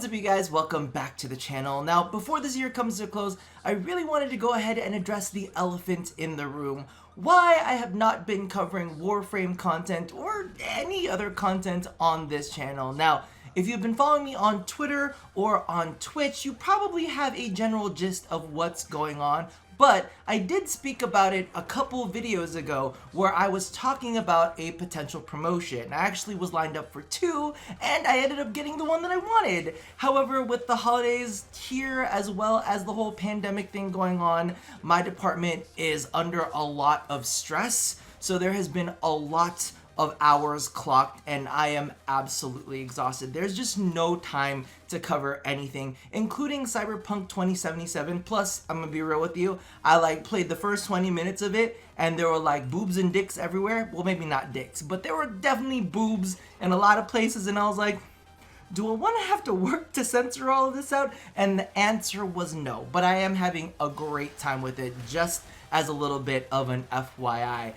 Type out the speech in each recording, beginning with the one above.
What's up, you guys? Welcome back to the channel. Now, before this year comes to a close, I really wanted to go ahead and address the elephant in the room. Why I have not been covering Warframe content or any other content on this channel. Now, if you've been following me on Twitter or on Twitch, you probably have a general gist of what's going on. But I did speak about it a couple videos ago where I was talking about a potential promotion. I actually was lined up for 2 and I ended up getting the one that I wanted. However, with the holidays here as well as the whole pandemic thing going on, my department is under a lot of stress. So there has been a lot of hours clocked and I am absolutely exhausted. There's just no time to cover anything, including Cyberpunk 2077. Plus, I'm gonna be real with you, I played the first 20 minutes of it and there were boobs and dicks everywhere. Well, maybe not dicks, but there were definitely boobs in a lot of places, and I was like, do I want to have to work to censor all of this out? And the answer was no, but I am having a great time with it, just as a little bit of an FYI.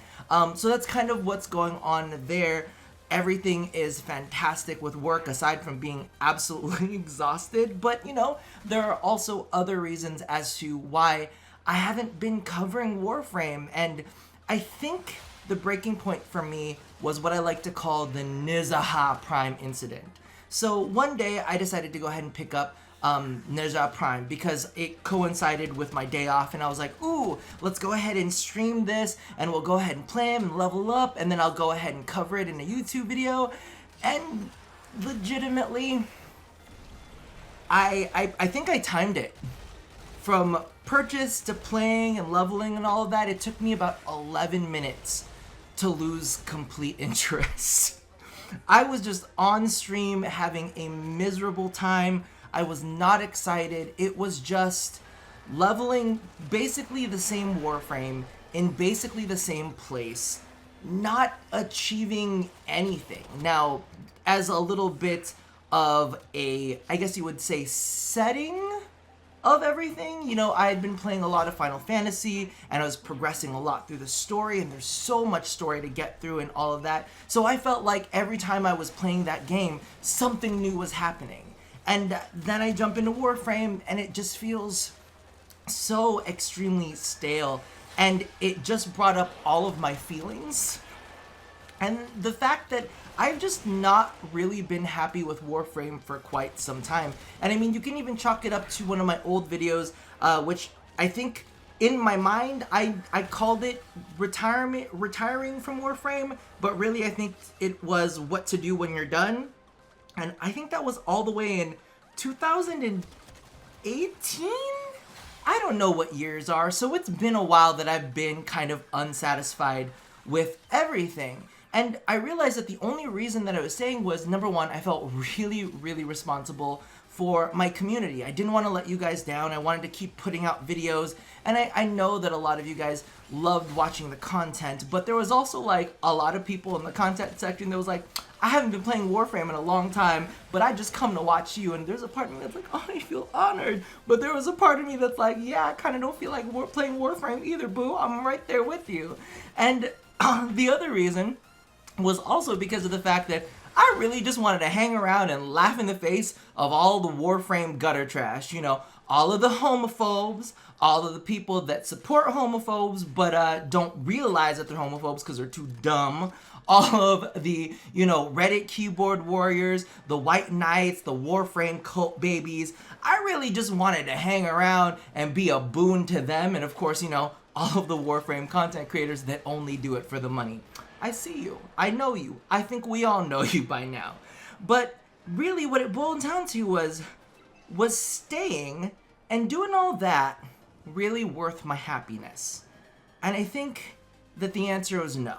So that's kind of what's going on there. Everything is fantastic with work, aside from being absolutely exhausted, but you know, there are also other reasons as to why I haven't been covering Warframe, and I think the breaking point for me was what I like to call the Nizaha Prime incident. So one day I decided to go ahead and pick up Nizaha Prime because it coincided with my day off, and I was like, ooh, let's go ahead and stream this and we'll go ahead and play him and level up, and then I'll go ahead and cover it in a YouTube video. And legitimately, I think I timed it. From purchase to playing and leveling and all of that, it took me about 11 minutes to lose complete interest. I was just on stream having a miserable time. I was not excited. It was just leveling basically the same Warframe in basically the same place, not achieving anything. Now, as a little bit of a, I guess you would say, setting of everything, you know, I had been playing a lot of Final Fantasy and I was progressing a lot through the story, and there's so much story to get through and all of that. So I felt like every time I was playing that game, something new was happening. And then I jump into Warframe and it just feels so extremely stale, and it just brought up all of my feelings. And the fact that I've just not really been happy with Warframe for quite some time. And I mean, you can even chalk it up to one of my old videos, which I think in my mind, I called it retiring from Warframe, but really I think it was what to do when you're done. And I think that was all the way in 2018? I don't know what years are, so it's been a while that I've been kind of unsatisfied with everything. And I realized that the only reason that I was saying was, number one, I felt really, really responsible for my community. I didn't want to let you guys down. I wanted to keep putting out videos, and I know that a lot of you guys loved watching the content, but there was also a lot of people in the content section that was like, I haven't been playing Warframe in a long time, but I just come to watch you. And there's a part of me that's like, oh, I feel honored. But there was a part of me that's like, yeah, I kind of don't feel like playing Warframe either, boo. I'm right there with you. And the other reason was also because of the fact that I really just wanted to hang around and laugh in the face of all the Warframe gutter trash. You know, all of the homophobes, all of the people that support homophobes but don't realize that they're homophobes because they're too dumb. All of the, you know, Reddit keyboard warriors, the white knights, the Warframe cult babies. I really just wanted to hang around and be a boon to them. And of course, you know, all of the Warframe content creators that only do it for the money. I see you. I know you. I think we all know you by now. But really what it boiled down to was staying and doing all that really worth my happiness? And I think that the answer was no.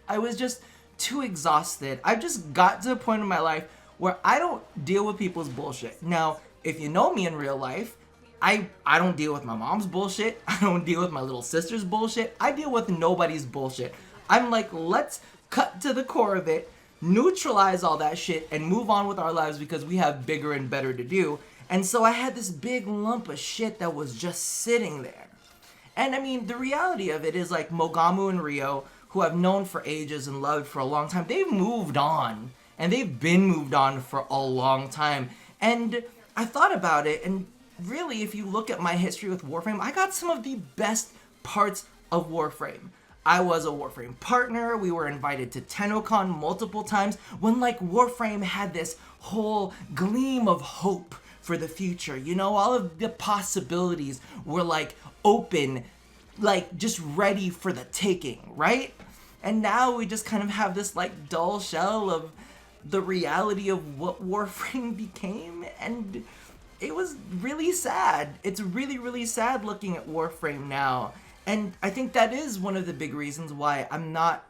I was just too exhausted. I've just got to a point in my life where I don't deal with people's bullshit. Now, if you know me in real life, I don't deal with my mom's bullshit. I don't deal with my little sister's bullshit. I deal with nobody's bullshit. I'm like, let's cut to the core of it, neutralize all that shit, and move on with our lives because we have bigger and better to do. And so I had this big lump of shit that was just sitting there. And I mean, the reality of it is Mogamu and Rio, who I've known for ages and loved for a long time, they've moved on. And they've been moved on for a long time. And I thought about it, and really, if you look at my history with Warframe, I got some of the best parts of Warframe. I was a Warframe partner. We were invited to TennoCon multiple times when like Warframe had this whole gleam of hope for the future. You know, all of the possibilities were like open, like just ready for the taking, right? And now we just kind of have this like dull shell of the reality of what Warframe became, and it was really sad. It's really, really sad looking at Warframe now. And I think that is one of the big reasons why I'm not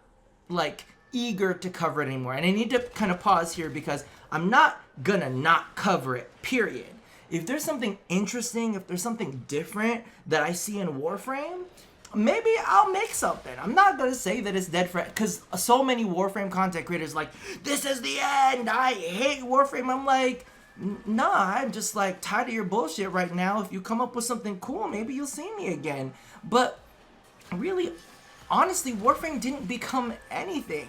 like eager to cover it anymore. And I need to kind of pause here because I'm not gonna not cover it, period. If there's something interesting, if there's something different that I see in Warframe, maybe I'll make something. I'm not gonna say that it's dead for, because so many Warframe content creators like, this is the end, I hate Warframe. I'm like, nah, I'm just like tired of your bullshit right now. If you come up with something cool, maybe you'll see me again. But really, honestly, Warframe didn't become anything.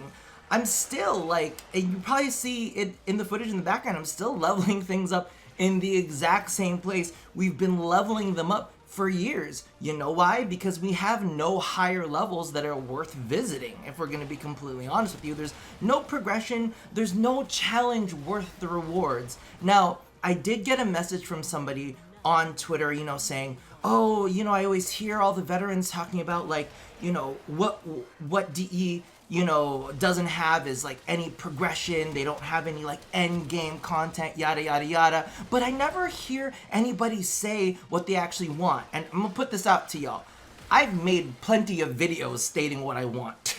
I'm still like, and you probably see it in the footage in the background, I'm still leveling things up in the exact same place. We've been leveling them up for years. You know why? Because we have no higher levels that are worth visiting, if we're going to be completely honest with you. There's no progression, there's no challenge worth the rewards. Now, I did get a message from somebody on Twitter, you know, saying, oh, you know, I always hear all the veterans talking about, like, you know, what DE, you know, doesn't have is like any progression. They don't have any like end game content, yada yada yada. But I never hear anybody say what they actually want. And I'm gonna put this out to y'all. I've made plenty of videos stating what I want.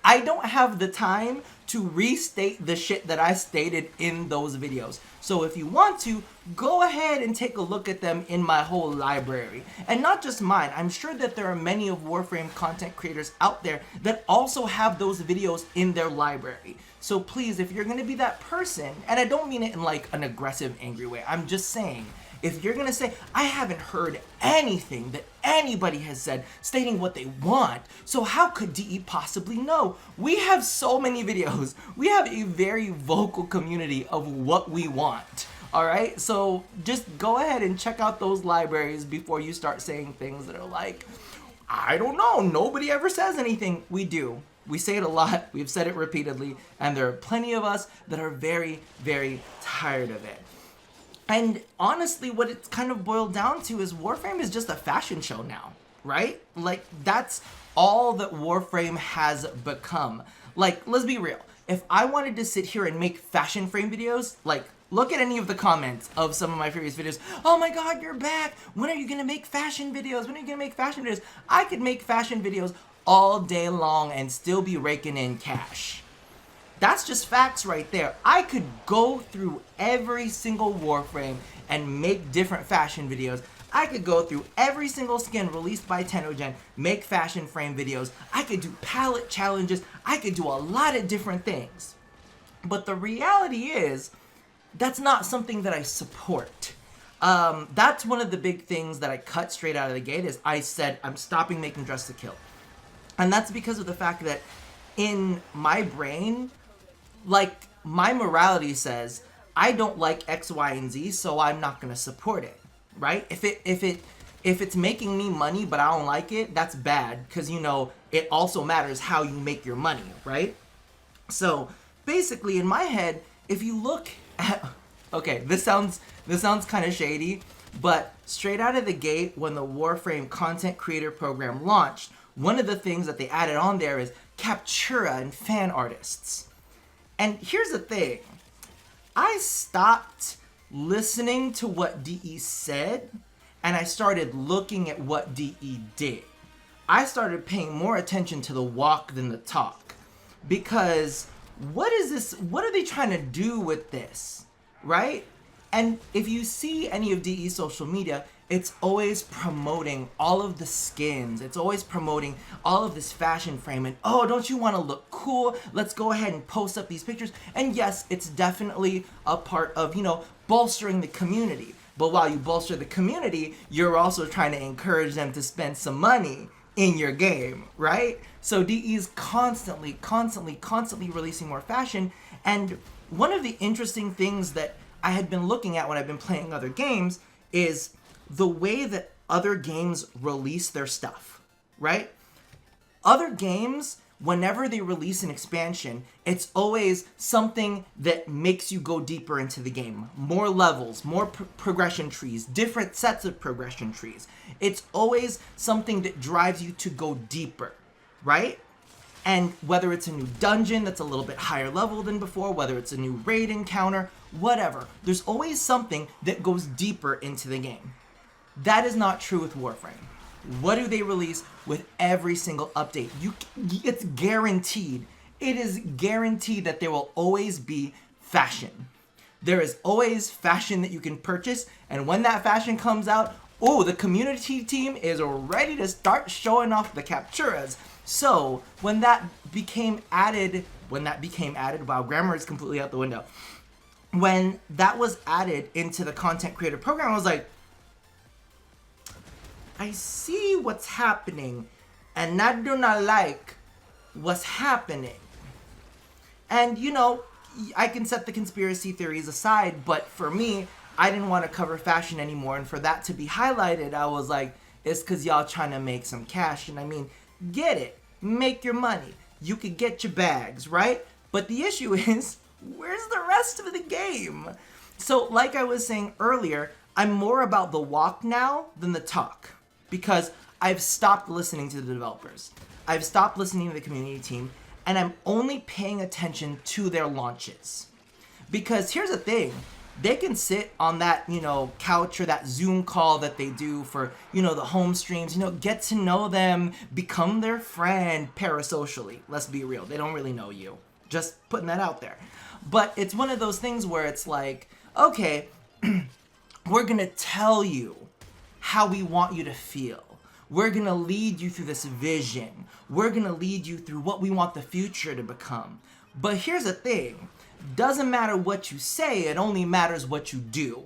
I don't have the time to restate the shit that I stated in those videos. So if you want to, go ahead and take a look at them in my whole library. And not just mine, I'm sure that there are many of Warframe content creators out there that also have those videos in their library. So please, if you're gonna be that person, and I don't mean it in like an aggressive, angry way, I'm just saying, if you're gonna say, I haven't heard anything that anybody has said stating what they want, so how could DE possibly know? We have so many videos. We have a very vocal community of what we want. All right, so just go ahead and check out those libraries before you start saying things that are like, I don't know, nobody ever says anything. We do. We say it a lot. We've said it repeatedly, and there are plenty of us that are very, very tired of it. And honestly, what it's kind of boiled down to is Warframe is just a fashion show now, right? Like, that's all that Warframe has become. Like, let's be real. If I wanted to sit here and make fashion frame videos, like, look at any of the comments of some of my previous videos. Oh my god, you're back! When are you gonna make fashion videos? When are you gonna make fashion videos? I could make fashion videos all day long and still be raking in cash. That's just facts right there. I could go through every single Warframe and make different fashion videos. I could go through every single skin released by TennoGen, make fashion frame videos. I could do palette challenges. I could do a lot of different things. But the reality is, that's not something that I support. That's one of the big things that I cut straight out of the gate is I said, I'm stopping making Dress to Kill. And that's because of the fact that in my brain, like, my morality says, I don't like X, Y, and Z, so I'm not gonna support it, right? If it's making me money, but I don't like it, that's bad, because, you know, it also matters how you make your money, right? So, basically, in my head, if you look at, okay, this sounds kind of shady, but straight out of the gate, when the Warframe Content Creator Program launched, one of the things that they added on there is Captura and fan artists. And here's the thing, I stopped listening to what DE said, and I started looking at what DE did. I started paying more attention to the walk than the talk. Because what is this, what are they trying to do with this, right? And if you see any of DE's social media, it's always promoting all of the skins. It's always promoting all of this fashion frame. And, oh, don't you want to look cool? Let's go ahead and post up these pictures. And yes, it's definitely a part of, you know, bolstering the community. But while you bolster the community, you're also trying to encourage them to spend some money in your game, right? So DE is constantly releasing more fashion. And one of the interesting things that I had been looking at when I've been playing other games is the way that other games release their stuff, right? Other games, whenever they release an expansion, it's always something that makes you go deeper into the game. More levels, more progression trees, different sets of progression trees. It's always something that drives you to go deeper, right? And whether it's a new dungeon that's a little bit higher level than before, whether it's a new raid encounter, whatever, there's always something that goes deeper into the game. That is not true with Warframe. What do they release with every single update? It's guaranteed. It is guaranteed that there will always be fashion. There is always fashion that you can purchase, and when that fashion comes out, the community team is ready to start showing off the capturas. So when that became added, wow, grammar is completely out the window. When that was added into the content creator program, I was like, I see what's happening, and I do not like what's happening. And, I can set the conspiracy theories aside, but for me, I didn't want to cover fashion anymore, and for that to be highlighted, I was like, it's because y'all trying to make some cash, and I mean, get it, make your money, you could get your bags, right? But the issue is, where's the rest of the game? So, like I was saying earlier, I'm more about the walk now than the talk. Because I've stopped listening to the developers. I've stopped listening to the community team, and I'm only paying attention to their launches. Because here's the thing, they can sit on that, couch or that Zoom call that they do for, the home streams, get to know them, become their friend parasocially. Let's be real, they don't really know you. Just putting that out there. But it's one of those things where it's like, okay, we're gonna tell you how we want you to feel. We're gonna lead you through this vision. We're gonna lead you through what we want the future to become. But here's the thing, doesn't matter what you say, it only matters what you do.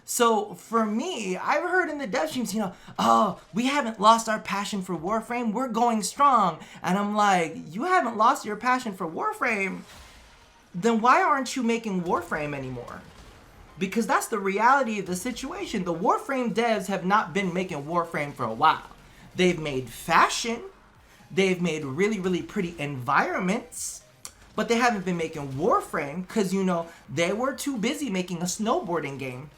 So for me, I've heard in the dev streams, we haven't lost our passion for Warframe, we're going strong. And I'm like, you haven't lost your passion for Warframe? Then why aren't you making Warframe anymore? Because that's the reality of the situation. The Warframe devs have not been making Warframe for a while. They've made fashion, they've made really, really pretty environments, but they haven't been making Warframe because, they were too busy making a snowboarding game.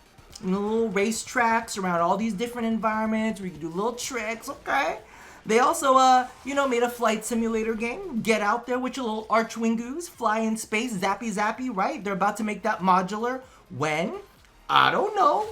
Little race tracks around all these different environments where you can do little tricks, okay? They also, made a flight simulator game. Get out there with your little archwingoos, fly in space, zappy zappy, right? They're about to make that modular. When? I don't know.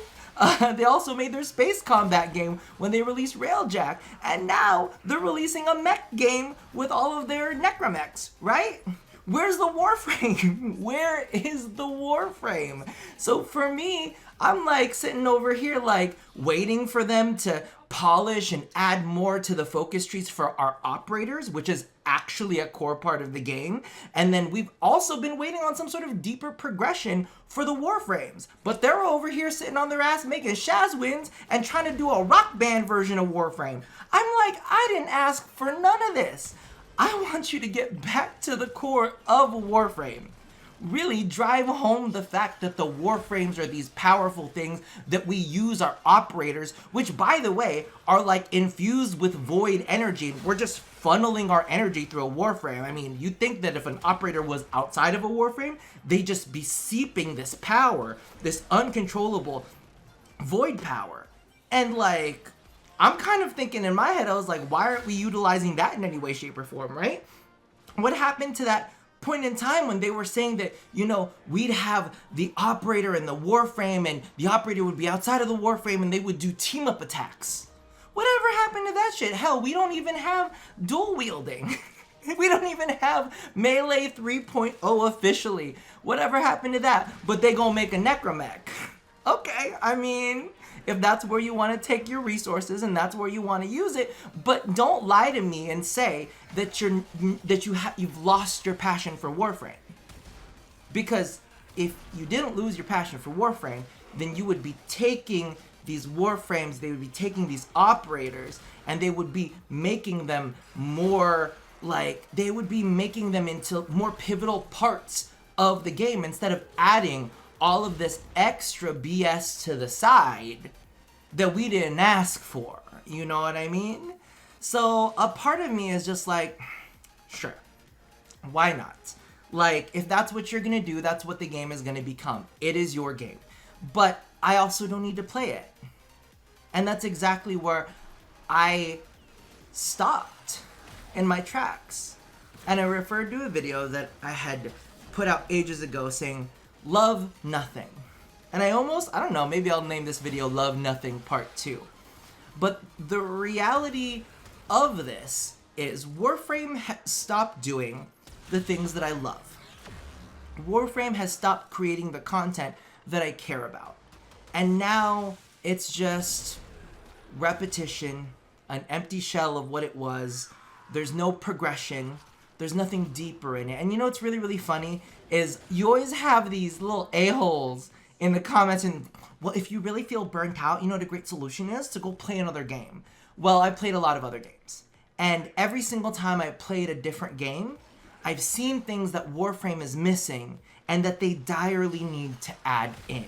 They also made their space combat game when they released Railjack. And now they're releasing a mech game with all of their necromechs, right? Where's the Warframe? Where is the Warframe? So for me, I'm like sitting over here like waiting for them to polish and add more to the focus trees for our operators, which is actually a core part of the game. And then we've also been waiting on some sort of deeper progression for the Warframes. But they're over here sitting on their ass making Shazwins and trying to do a rock band version of Warframe. I'm like, I didn't ask for none of this. I want you to get back to the core of Warframe. Really drive home the fact that the Warframes are these powerful things that we use our operators, which by the way, are like infused with void energy. We're just funneling our energy through a Warframe. I mean, you'd think that if an operator was outside of a Warframe, they'd just be seeping this power, this uncontrollable void power. And like, I'm kind of thinking in my head, I was like, why aren't we utilizing that in any way, shape, or form, right? What happened to that point in time when they were saying that, we'd have the operator in the Warframe and the operator would be outside of the Warframe and they would do team-up attacks? Whatever happened to that shit? Hell, we don't even have dual wielding. We don't even have Melee 3.0 officially. Whatever happened to that? But they gonna make a necromech. Okay, I mean, if that's where you want to take your resources and that's where you want to use it, but don't lie to me and say that you've lost your passion for Warframe. Because if you didn't lose your passion for Warframe, then you would be taking these Warframes, they would be taking these operators, and they would be making them more they would be making them into more pivotal parts of the game instead of adding all of this extra BS to the side that we didn't ask for. You know what I mean? So a part of me is just like, sure, why not? Like, if that's what you're gonna do, that's what the game is gonna become. It is your game. But I also don't need to play it. And that's exactly where I stopped in my tracks. And I referred to a video that I had put out ages ago saying, love nothing. And I don't know, maybe I'll name this video Love Nothing Part 2. But the reality of this is Warframe stopped doing the things that I love. Warframe has stopped creating the content that I care about. And now it's just repetition, an empty shell of what it was. There's no progression. There's nothing deeper in it. And you know what's really, really funny is you always have these little a-holes in the comments and, well, if you really feel burnt out, you know what a great solution is? To go play another game. Well, I played a lot of other games. And every single time I played a different game, I've seen things that Warframe is missing and that they direly need to add in.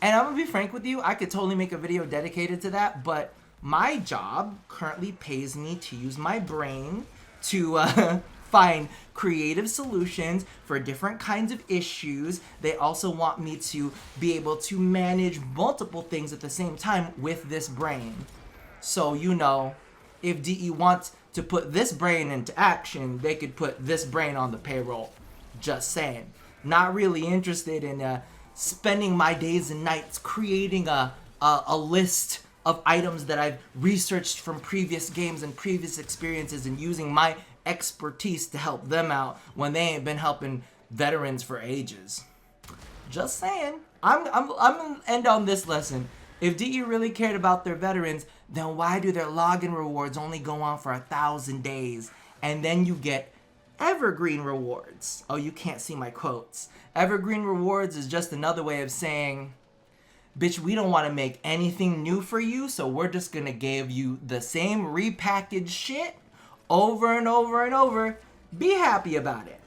And I'm gonna be frank with you, I could totally make a video dedicated to that, but my job currently pays me to use my brain to find creative solutions for different kinds of issues. They also want me to be able to manage multiple things at the same time with this brain. So, you know, if DE wants to put this brain into action, they could put this brain on the payroll. Just saying. Not really interested in spending my days and nights creating a list of items that I've researched from previous games and previous experiences and using my expertise to help them out when they ain't been helping veterans for ages. Just saying. I'm gonna end on this lesson. If DE really cared about their veterans, then why do their login rewards only go on for 1,000 days? And then you get evergreen rewards. Oh, you can't see my quotes. Evergreen rewards is just another way of saying, bitch, we don't want to make anything new for you, so we're just gonna give you the same repackaged shit over and over and over. Be happy about it.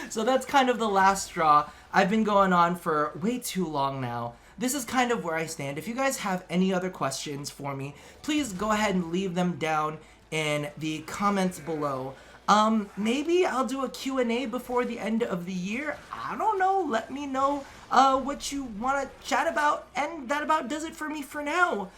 So that's kind of the last straw. I've been going on for way too long now. This is kind of where I stand. If you guys have any other questions for me, please go ahead and leave them down in the comments below. Maybe I'll do a Q&A before the end of the year. I don't know. Let me know what you want to chat about. And that about does it for me for now.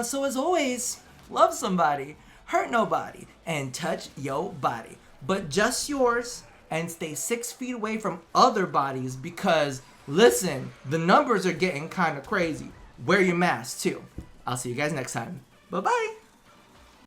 So as always, love somebody, hurt nobody, and touch your body. But just yours, and stay 6 feet away from other bodies because, listen, the numbers are getting kind of crazy. Wear your mask too. I'll see you guys next time. Bye-bye.